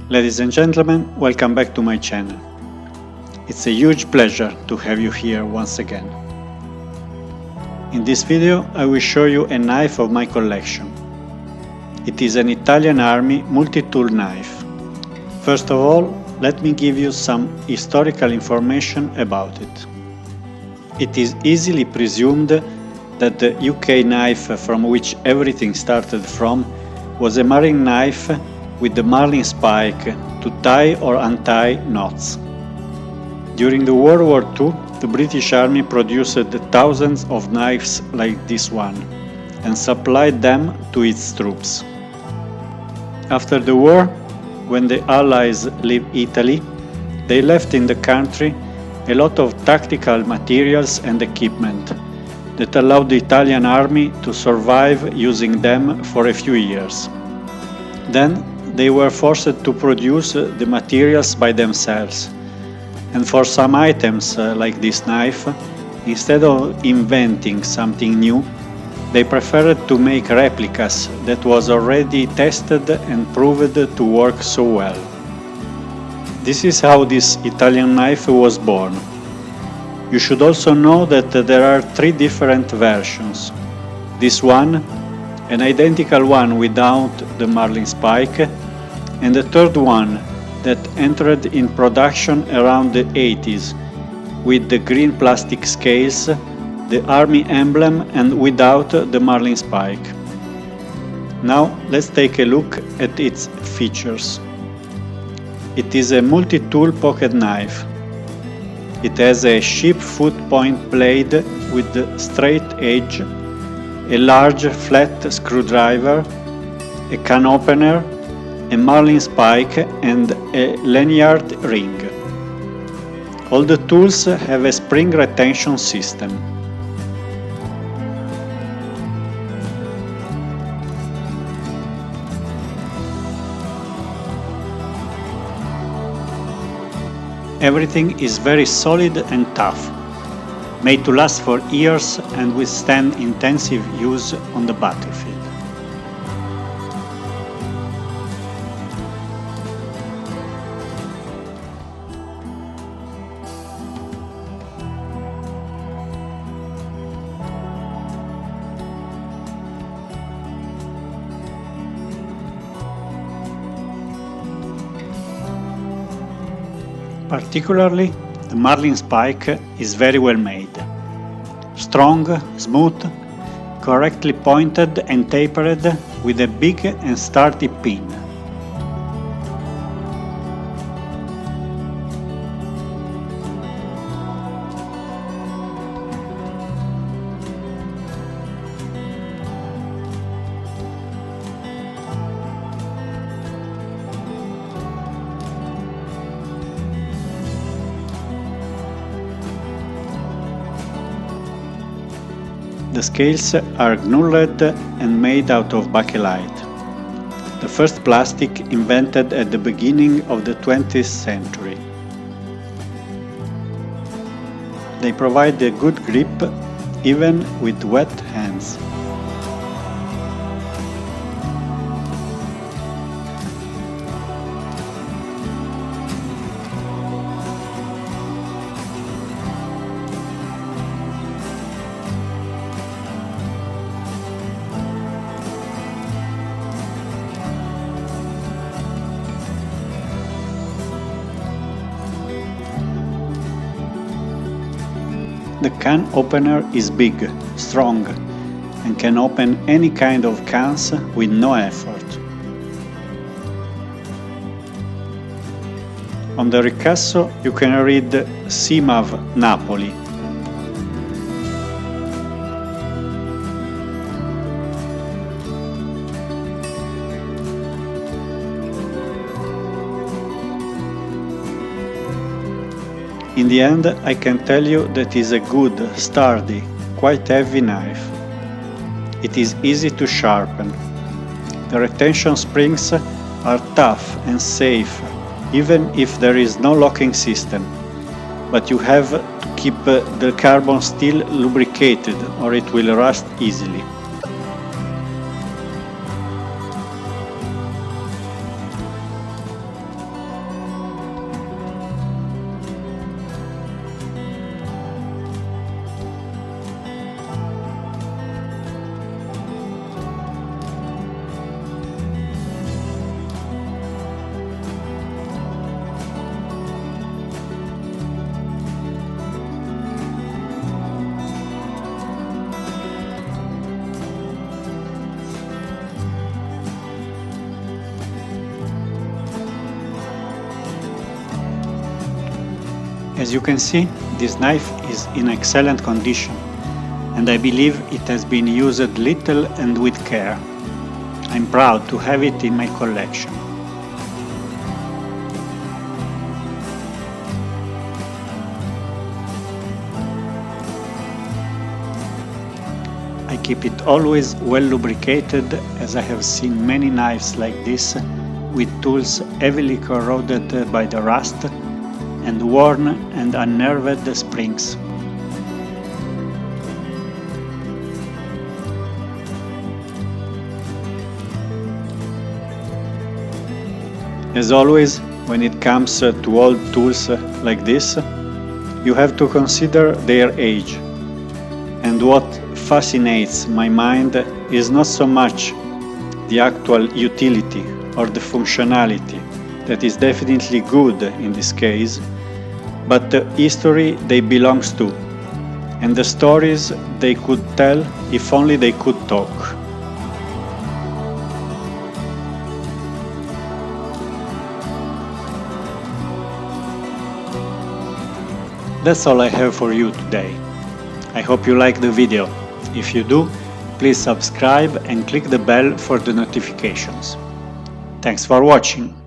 Ladies and gentlemen, welcome back to my channel. It's a huge pleasure to have you here once again. In this video I will show you a knife of my collection. It is an Italian Army multi-tool knife. First of all, let me give you some historical information about it. It is easily presumed that the UK knife from which everything started from was a marine knife with the marlin spike to tie or untie knots. During the World War II, the British Army produced thousands of knives like this one and supplied them to its troops. After the war, when the Allies left Italy, they left in the country a lot of tactical materials and equipment that allowed the Italian Army to survive using them for a few years. Then they were forced to produce the materials by themselves, and for some items like this knife, instead of inventing something new, they preferred to make replicas that was already tested and proved to work so well. This is how this Italian knife was born. You should also know that there are three different versions. This one, an identical one without the marlin spike, and the third one that entered in production around the 80s with the green plastic scales, the army emblem, and without the marlin spike. Now let's take a look at its features. It is a multi-tool pocket knife. It has a sheep foot point blade with the straight edge, a large flat screwdriver, a can opener, a marlin spike, and a lanyard ring. All the tools have a spring retention system. Everything is very solid and tough, made to last for years and withstand intensive use on the battlefield. Particularly, the marlin spike is very well made. Strong, smooth, correctly pointed and tapered with a big and sturdy pin. The scales are gnulled and made out of bakelite, the first plastic invented at the beginning of the 20th century. They provide a good grip even with wet hands. The can opener is big, strong, and can open any kind of cans with no effort. On the ricasso you can read CIMAV Napoli. In the end, I can tell you that it is a good, sturdy, quite heavy knife. It is easy to sharpen. The retention springs are tough and safe, even if there is no locking system, but you have to keep the carbon steel lubricated or it will rust easily. As you can see, this knife is in excellent condition, and I believe it has been used little and with care. I'm proud to have it in my collection. I keep it always well lubricated, as I have seen many knives like this with tools heavily corroded by the rust and worn and unnerved springs. As always, when it comes to old tools like this, you have to consider their age. And what fascinates my mind is not so much the actual utility or the functionality, that is definitely good in this case, but the history they belong to and the stories they could tell if only they could talk. That's all I have for you today. I hope you liked the video. If you do, please subscribe and click the bell for the notifications. Thanks for watching.